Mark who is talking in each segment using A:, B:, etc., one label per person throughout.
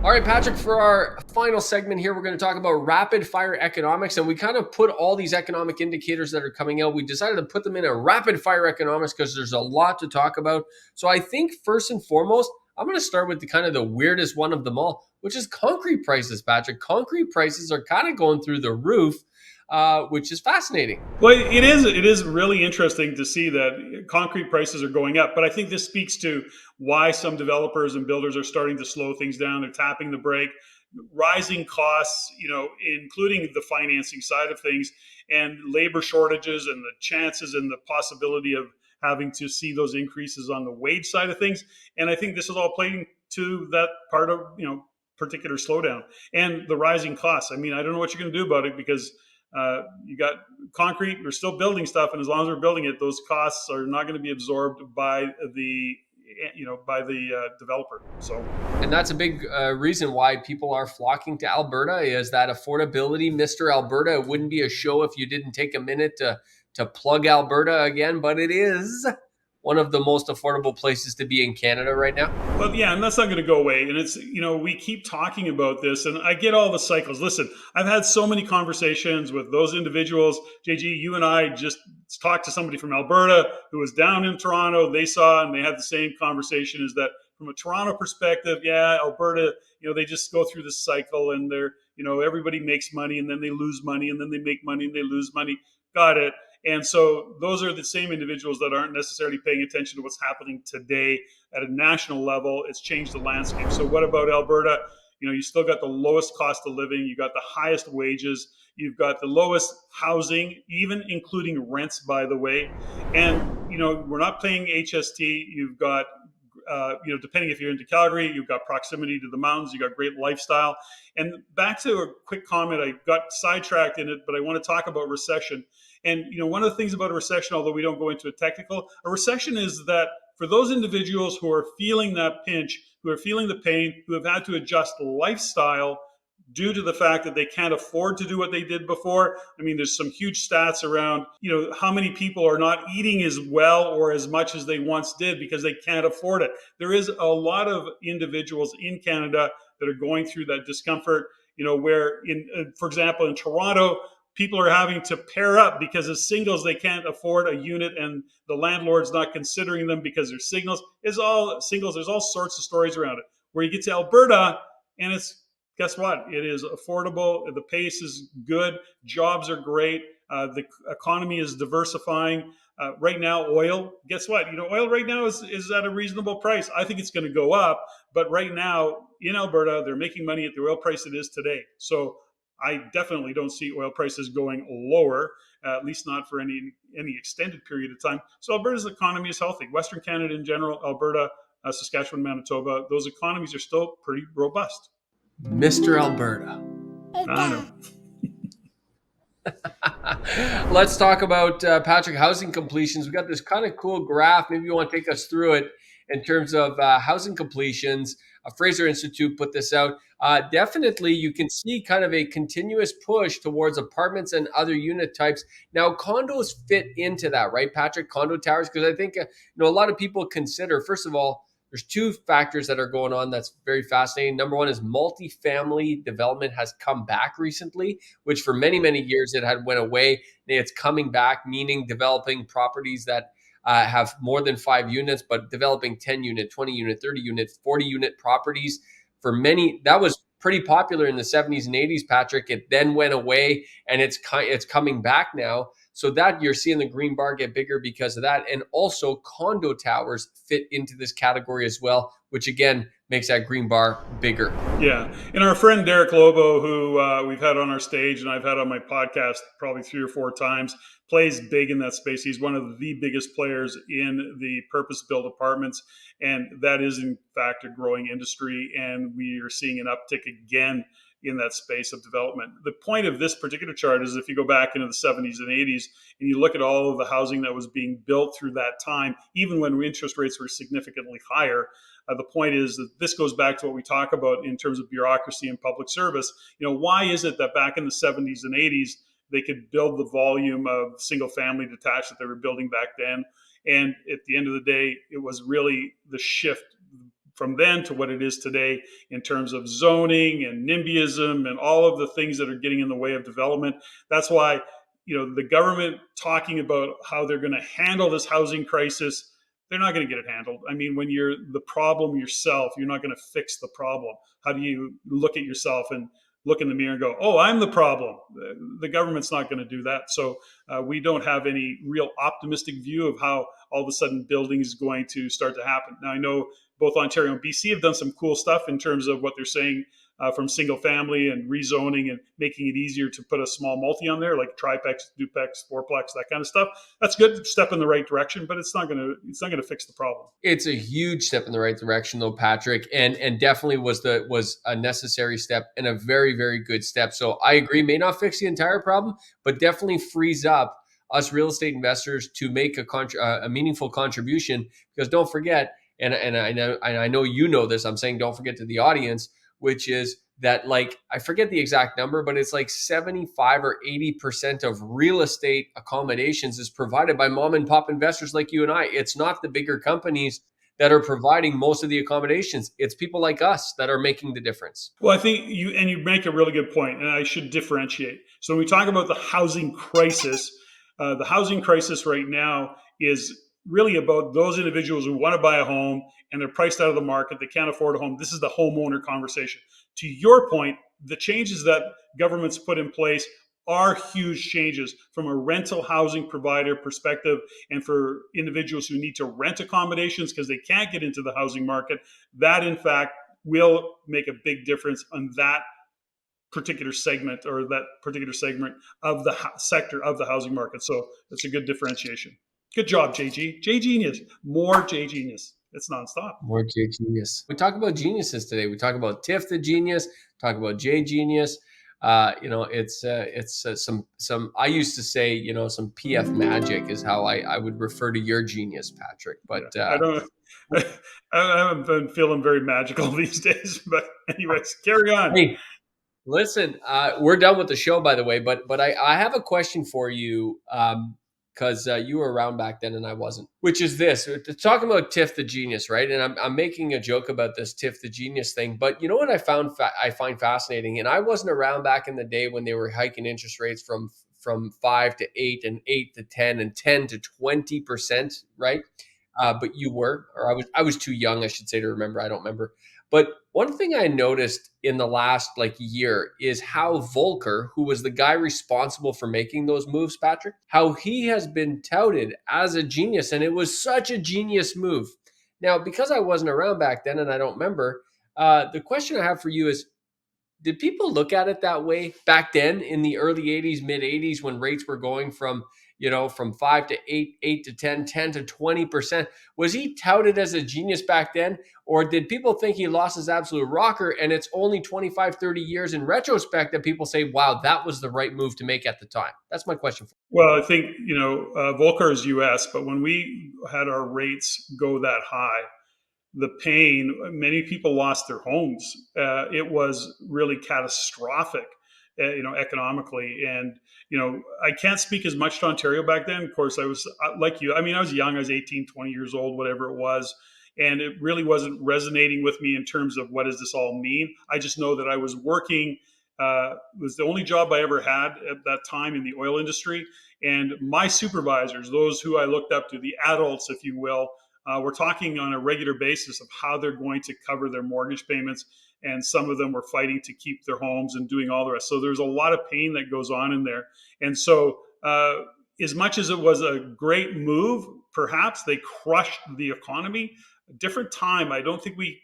A: All right, Patrick, for our final segment here, we're going to talk about rapid fire economics. And we kind of put all these economic indicators that are coming out, we decided to put them in a rapid fire economics because there's a lot to talk about. So I think first and foremost, I'm going to start with the kind of the weirdest one of them all, which is concrete prices, Patrick. Concrete prices are kind of going through the roof, which is fascinating.
B: Well, it is. It is really interesting to see that concrete prices are going up. But I think this speaks to why some developers and builders are starting to slow things down. They're tapping the brake. Rising costs, including the financing side of things, and labor shortages, and the chances and the possibility of having to see those increases on the wage side of things. And I think this is all playing to that part of particular slowdown and the rising costs. I mean, I don't know what you're going to do about it because you got concrete, we're still building stuff, and as long as we're building it, those costs are not going to be absorbed by the developer. So,
A: and that's a big reason why people are flocking to Alberta, is that affordability. Mr. Alberta, it wouldn't be a show if you didn't take a minute to plug Alberta again, but it is one of the most affordable places to be in Canada right now.
B: Well, yeah, and that's not going to go away. And it's, we keep talking about this, and I get all the cycles. Listen, I've had so many conversations with those individuals. JG, you and I just talked to somebody from Alberta who was down in Toronto. They saw, and they had the same conversation, is that from a Toronto perspective, yeah, Alberta, they just go through this cycle, and they're, everybody makes money, and then they lose money, and then they make money, and they lose money. Got it. And so those are the same individuals that aren't necessarily paying attention to what's happening today at a national level. It's changed the landscape. So what about Alberta? You still got the lowest cost of living. You got the highest wages. You've got the lowest housing, even including rents, by the way. And, we're not paying HST. You've got, depending if you're into Calgary, you've got proximity to the mountains, you got great lifestyle. And back to a quick comment, I got sidetracked in it, but I want to talk about recession. And, one of the things about a recession, although we don't go into a recession is that for those individuals who are feeling that pinch, who are feeling the pain, who have had to adjust lifestyle due to the fact that they can't afford to do what they did before. I mean, there's some huge stats around, how many people are not eating as well or as much as they once did because they can't afford it. There is a lot of individuals in Canada that are going through that discomfort, where for example, in Toronto, people are having to pair up because as singles, they can't afford a unit and the landlord's not considering them because they're singles. It's all singles. There's all sorts of stories around it. Where you get to Alberta and it's, guess what? It is affordable. The pace is good. Jobs are great. The economy is diversifying. Right now, oil, guess what? Oil right now is at a reasonable price. I think it's going to go up. But right now in Alberta, they're making money at the oil price it is today. So I definitely don't see oil prices going lower, at least not for any extended period of time. So Alberta's economy is healthy. Western Canada in general, Alberta, Saskatchewan, Manitoba, those economies are still pretty robust.
A: Mr. Alberta.
B: I know.
A: Let's talk about, Patrick, housing completions. We got this kind of cool graph. Maybe you want to take us through it in terms of housing completions. Fraser Institute put this out. Definitely, you can see kind of a continuous push towards apartments and other unit types. Now, condos fit into that, right, Patrick? Condo towers, because I think a lot of people consider, first of all, there's two factors that are going on that's very fascinating. Number one is multifamily development has come back recently, which for many, many years it had went away. It's coming back, meaning developing properties that have more than 5 units, but developing 10 unit, 20 unit, 30 unit, 40 unit properties. For many, that was pretty popular in the 70s and 80s, Patrick. It then went away and it's coming back now. So that you're seeing the green bar get bigger because of that. And also condo towers fit into this category as well, which again makes that green bar bigger.
B: Yeah. And our friend Derek Lobo, who we've had on our stage and I've had on my podcast probably 3 or 4 times, plays big in that space. He's one of the biggest players in the purpose-built apartments. And that is, in fact, a growing industry. And we are seeing an uptick again in that space of development. The point of this particular chart is if you go back into the 70s and 80s and you look at all of the housing that was being built through that time, even when interest rates were significantly higher, the point is that this goes back to what we talk about in terms of bureaucracy and public service. Why is it that back in the 70s and 80s, they could build the volume of single family detached that they were building back then? And at the end of the day, it was really the shift from then to what it is today in terms of zoning and NIMBYism and all of the things that are getting in the way of development. That's why, the government talking about how they're going to handle this housing crisis, they're not going to get it handled. I mean, when you're the problem yourself, you're not going to fix the problem. How do you look at yourself and look in the mirror and go, oh, I'm the problem? The government's not going to do that. So we don't have any real optimistic view of how all of a sudden building is going to start to happen. Now, I know both Ontario and BC have done some cool stuff in terms of what they're saying from single family and rezoning and making it easier to put a small multi on there, like triplex, duplex, fourplex, that kind of stuff. That's good step in the right direction, but it's not going to fix the problem.
A: It's a huge step in the right direction, though, Patrick, and definitely was a necessary step and a very, very good step. So I agree, may not fix the entire problem, but definitely frees up us real estate investors to make a meaningful contribution. Because don't forget, and I know you know this. I'm saying don't forget to the audience, which is that, like, I forget the exact number, but it's like 75 or 80% of real estate accommodations is provided by mom and pop investors like you and I. It's not the bigger companies that are providing most of the accommodations. It's people like us that are making the difference.
B: Well, I think you make a really good point, and I should differentiate. So when we talk about the housing crisis right now is really about those individuals who want to buy a home and they're priced out of the market. They can't afford a home. This is the homeowner conversation. To your point, the changes that governments put in place are huge changes from a rental housing provider perspective, and for individuals who need to rent accommodations because they can't get into the housing market. That, in fact, will make a big difference on that particular segment or that particular segment of the sector of the housing market. So it's a good differentiation. Good job, JG. J Genius. More J Genius. It's nonstop.
A: More J Genius. We talk about geniuses today. We talk about Tiff the Genius. Talk about J Genius. It's some. I used to say, some PF magic is how I would refer to your genius, Patrick. But
B: I don't. I haven't been feeling very magical these days. But anyways, carry on.
A: hey, listen, we're done with the show, by the way. But I have a question for you. Because you were around back then and I wasn't, which is this. Talking about Tiff the Genius, right? And I'm making a joke about this Tiff the Genius thing, but you know what I find fascinating, and I wasn't around back in the day when they were hiking interest rates from 5 to 8 and 8 to 10 and 10 to 20%, right? But you were, or I was too young, I should say, to remember. I don't remember. But one thing I noticed in the last year is how Volcker, who was the guy responsible for making those moves, Patrick, how he has been touted as a genius, and it was such a genius move. Now, because I wasn't around back then and I don't remember, the question I have for you is, did people look at it that way back then in the early 80s, mid 80s, when rates were going from 5 to 8, 8 to 10, 10 to 20%? Was he touted as a genius back then? Or did people think he lost his absolute rocker and it's only 25, 30 years in retrospect that people say, wow, that was the right move to make at the time? That's my question.
B: Well, I think, Volcker is US, but when we had our rates go that high, the pain, many people lost their homes. It was really catastrophic, economically. And, I can't speak as much to Ontario back then. Of course, I was like you. I mean, I was young. I was 18, 20 years old, whatever it was. And it really wasn't resonating with me in terms of what does this all mean. I just know that I was working. It was the only job I ever had at that time in the oil industry. And my supervisors, those who I looked up to, the adults, if you will, we're talking on a regular basis of how they're going to cover their mortgage payments. And some of them were fighting to keep their homes and doing all the rest. So there's a lot of pain that goes on in there. And so as much as it was a great move, perhaps they crushed the economy. A different time. I think we've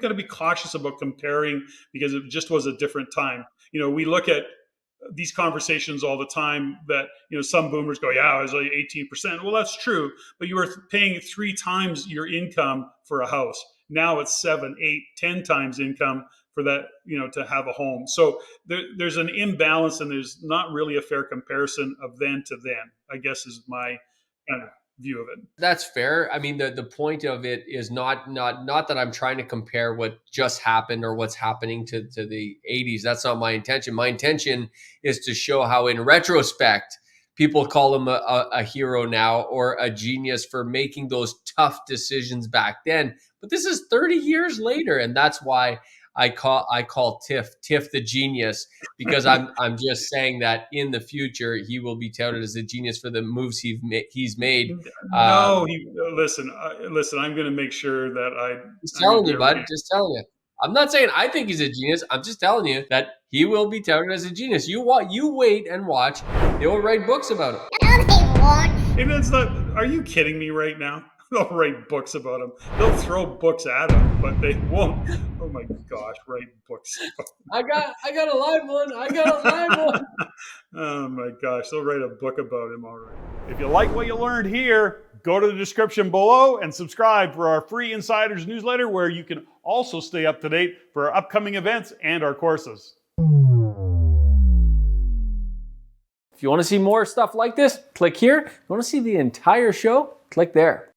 B: got to be cautious about comparing because it just was a different time. We look at these conversations all the time that, some boomers go, yeah, it was like 18%. Well, that's true. But you were paying 3 times your income for a house. Now it's 7, 8, 10 times income for that, to have a home. So there's an imbalance and there's not really a fair comparison of then to then, I guess is my kind of view of it.
A: That's fair. I mean, the point of it is not that I'm trying to compare what just happened or what's happening to the 80s. That's not my intention. My intention is to show how, in retrospect, people call him a hero now, or a genius for making those tough decisions back then. But this is 30 years later, and that's why I call Tiff the Genius, because I'm just saying that in the future he will be touted as a genius for the moves he's made. Uh,
B: No, listen. I'm going to make sure that
A: just
B: I'm going
A: telling
B: to
A: you,
B: be
A: bud. Just telling you. I'm not saying I think he's a genius. I'm just telling you that he will be touted as a genius. You wait and watch. They will write books about him.
C: No, they won't.
B: Hey, that's not. Are you kidding me right now? They'll write books about him. They'll throw books at him, but they won't. Oh my gosh, write books.
A: I got a live one. I got a live one.
B: Oh my gosh, they'll write a book about him already. If you like what you learned here, go to the description below and subscribe for our free Insiders newsletter, where you can also stay up to date for our upcoming events and our courses.
A: If you want to see more stuff like this, click here. If you want to see the entire show, click there.